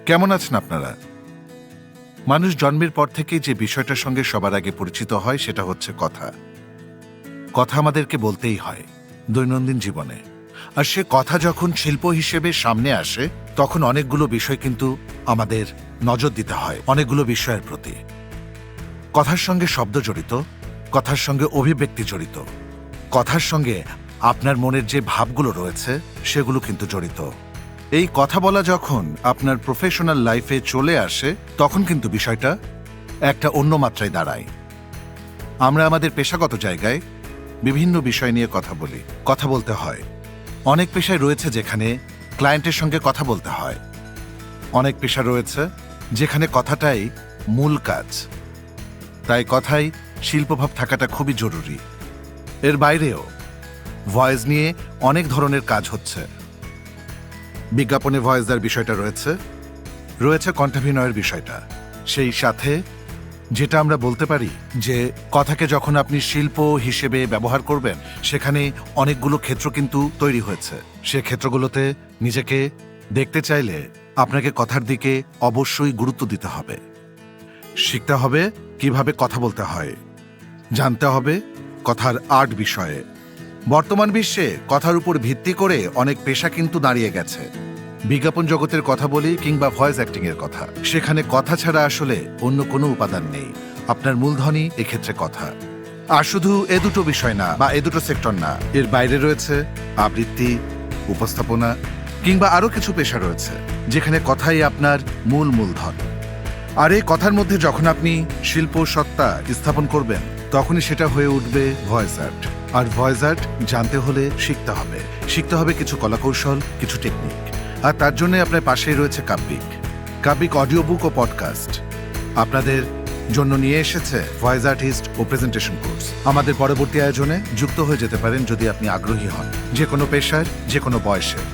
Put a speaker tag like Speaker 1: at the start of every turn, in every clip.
Speaker 1: কেমন আছেন আপনারা? মানুষ জন্মের পর থেকেই যে বিষয়টার সঙ্গে সবার আগে পরিচিত হয় সেটা হচ্ছে কথা। কথা আমাদেরকে বলতেই হয় দৈনন্দিন জীবনে। আর সে কথা যখন শিল্প হিসেবে সামনে আসে তখন অনেকগুলো বিষয় কিন্তু আমাদের নজর দিতে হয়, অনেকগুলো বিষয়ের প্রতি। কথার সঙ্গে শব্দ জড়িত, কথার সঙ্গে অভিব্যক্তি জড়িত, কথার সঙ্গে আপনার মনের যে ভাবগুলো রয়েছে সেগুলো কিন্তু জড়িত। এই কথা বলা যখন আপনার প্রফেশনাল লাইফে চলে আসে তখন কিন্তু বিষয়টা একটা অন্য মাত্রায় দাঁড়ায়। আমরা আমাদের পেশাগত জায়গায় বিভিন্ন বিষয় নিয়ে কথা বলি, কথা বলতে হয়। অনেক পেশায় রয়েছে যেখানে ক্লায়েন্টের সঙ্গে কথা বলতে হয়, অনেক পেশা রয়েছে যেখানে কথাটাই মূল কাজ। তাই কথাই শিল্পভাব থাকাটা খুবই জরুরি। এর বাইরেও ভয়েস নিয়ে অনেক ধরনের কাজ হচ্ছে। বিজ্ঞাপনে ভয়েস দেওয়ার বিষয়টা রয়েছে কণ্ঠাভিনয়ের বিষয়টা। সেই সাথে যেটা আমরা বলতে পারি যে কথাকে যখন আপনি শিল্প হিসেবে ব্যবহার করবেন সেখানে অনেকগুলো ক্ষেত্র কিন্তু তৈরি হয়েছে। সে ক্ষেত্রগুলোতে নিজেকে দেখতে চাইলে আপনাকে কথার দিকে অবশ্যই গুরুত্ব দিতে হবে, শিখতে হবে কিভাবে কথা বলতে হয়, জানতে হবে কথার আর্ট বিষয়ে। বর্তমান বিশ্বে কথার উপর ভিত্তি করে অনেক পেশা কিন্তু দাঁড়িয়ে গেছে। বিজ্ঞাপন জগতের কথা বলি কিংবা ভয়েস অ্যাক্টিং এর কথা, সেখানে কথা ছাড়া আসলে অন্য কোনো উপাদান নেই। আপনার মূলধনই এক্ষেত্রে কথা। আর শুধু এ দুটো বিষয় না বা এ দুটো সেক্টর না, এর বাইরে রয়েছে আবৃত্তি, উপস্থাপনা কিংবা আরো কিছু পেশা রয়েছে যেখানে কথাই আপনার মূলধন। আর এই কথার মধ্যে যখন আপনি শিল্প সত্তা স্থাপন করবেন তখনই সেটা হয়ে উঠবে ভয়েস আর্ট। আর ভয়েস আর্ট জানতে হলে শিখতে হবে কিছু কলাকৌশল, কিছু টেকনিক। আর তার জন্য আপনার পাশেই রয়েছে কাব্যিক অডিও বুক ও পডকাস্ট। আপনাদের জন্য নিয়ে এসেছে ভয়েস আর্টিস্ট ও প্রেজেন্টেশন কোর্স। আমাদের পরবর্তী আয়োজনে যুক্ত হয়ে যেতে পারেন যদি আপনি আগ্রহী হন, যে কোনো পেশার, যে কোনো বয়সের।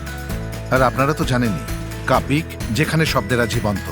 Speaker 1: আর আপনারা তো জানেনই, কাব্যিক, যেখানে শব্দেরা জীবন্ত।